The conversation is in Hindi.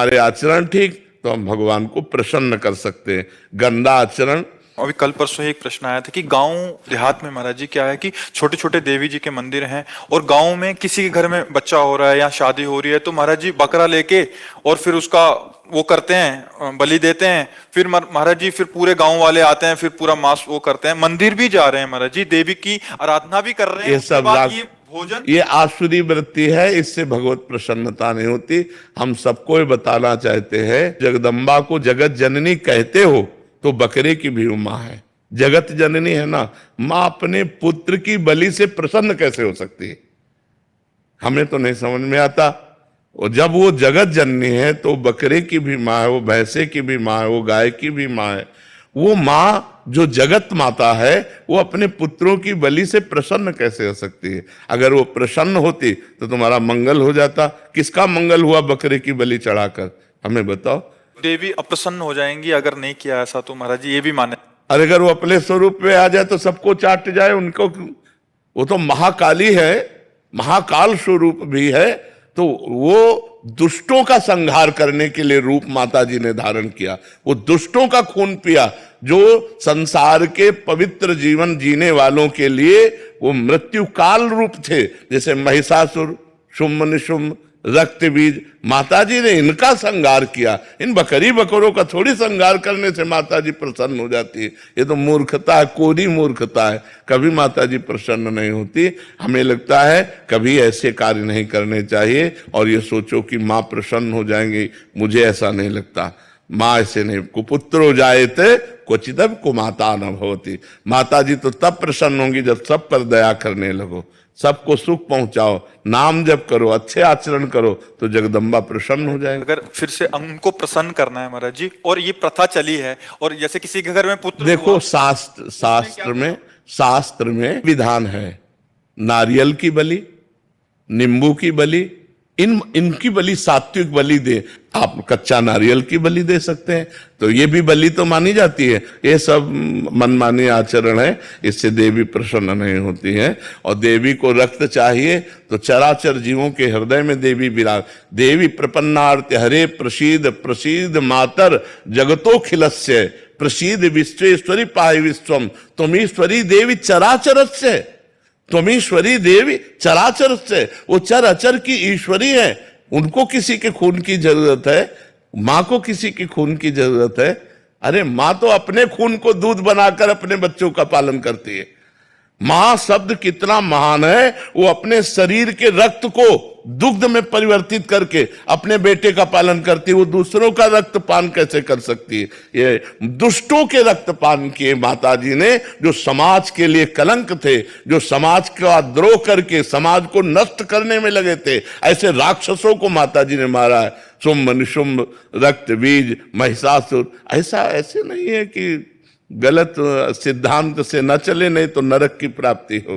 हमारे आचरण ठीक तो हम भगवान को प्रसन्न कर सकते हैं। गंदा आचरण। अभी कल परसों ही एक प्रश्न आया था कि गांव देहात में महाराज जी क्या है कि छोटे छोटे देवी जी के मंदिर हैं और गांव में किसी के घर में बच्चा हो रहा है या शादी हो रही है तो महाराज जी बकरा लेके और फिर उसका वो करते हैं, बलि देते हैं। फिर महाराज जी फिर पूरे गांव वाले आते हैं, फिर पूरा मांस वो करते हैं, मंदिर भी जा रहे हैं महाराज जी, देवी की आराधना भी कर रहे हैं। ये सब ये भोजन, ये आसुरी वृत्ति है, इससे भगवत प्रसन्नता नहीं होती। हम सबको ये बताना चाहते हैं, जगदम्बा को जगत जननी कहते हो तो बकरे की भी माँ है, जगत जननी है ना। माँ अपने पुत्र की बलि से प्रसन्न कैसे हो सकती है, हमें तो नहीं समझ में आता। और जब वो जगत जननी है तो बकरे की भी माँ है, वो भैंसे की भी माँ है, वो गाय की भी माँ है। वो माँ जो जगत माता है वो अपने पुत्रों की बलि से प्रसन्न कैसे हो सकती है। अगर वो प्रसन्न होती तो तुम्हारा मंगल हो जाता। किसका मंगल हुआ बकरे की बलि चढ़ाकर, हमें बताओ। देवी अप्रसन्न हो जाएंगी अगर नहीं किया ऐसा, तो महाराज जी ये भी माने। अरे अगर वो अपने स्वरूप में आ जाए तो सबको चाट जाए उनको। वो तो महाकाली है, महाकाल स्वरूप भी है। तो वो दुष्टों का संहार करने के लिए रूप माता जी ने धारण किया। वो दुष्टों का खून पिया, जो संसार के पवित्र जीवन जीने वालों के लिए वो मृत्यु काल रूप थे। जैसे महिषासुर, शुम्भ निशुम्भ, रक्त बीज, माता जी ने इनका संहार किया। इन बकरी बकरों का थोड़ी संहार करने से माता जी प्रसन्न हो जाती है। ये तो मूर्खता है, कोरी मूर्खता है। कभी माता जी प्रसन्न नहीं होती। हमें लगता है कभी ऐसे कार्य नहीं करने चाहिए और ये सोचो कि माँ प्रसन्न हो जाएंगी, मुझे ऐसा नहीं लगता। माँ ऐसे नहीं, कुपुत्रो जायते क्वचिदपि कुमाता न भवति। माता जी तो तब प्रसन्न होंगी जब सब पर दया करने लगो, सबको सुख पहुंचाओ, नाम जप करो, अच्छे आचरण करो, तो जगदम्बा प्रसन्न हो जाएगी। अगर फिर से उनको प्रसन्न करना है महाराज जी, और ये प्रथा चली है, और जैसे किसी के घर में पुत्र देखो शास्त्र में विधान है, नारियल की बलि, नींबू की बलि, इनकी बलि सात्विक बलि दे। आप कच्चा नारियल की बलि दे सकते हैं, तो ये भी बलि तो मानी जाती है। ये सब मनमानी आचरण है, इससे देवी प्रसन्न नहीं होती है। और देवी को रक्त चाहिए तो चराचर जीवों के हृदय में देवी विराज। देवी प्रपन्नार्थ हरे प्रसीद प्रसीद मातर जगतो खिलस्य प्रसीद विश्वेश्वरी पाहि विश्वम त्वमीश्वरी देवी चराचरस्य। त्वमीश्वरी देवी चराचर से, वो चर अचर की ईश्वरी है। उनको किसी के खून की जरूरत है, माँ को किसी की खून की जरूरत है। अरे माँ तो अपने खून को दूध बनाकर अपने बच्चों का पालन करती है। माँ शब्द कितना महान है, वो अपने शरीर के रक्त को दुग्ध में परिवर्तित करके अपने बेटे का पालन करती है। वो दूसरों का रक्त पान कैसे कर सकती है। ये दुष्टों के रक्त पान किए माता जी ने, जो समाज के लिए कलंक थे, जो समाज का द्रोह करके समाज को नष्ट करने में लगे थे। ऐसे राक्षसों को माता जी ने मारा है। शुम्भ निशुम्भ, रक्त बीज, महिषासुर। ऐसे नहीं है कि गलत सिद्धांत से न चले, नहीं तो नरक की प्राप्ति हो।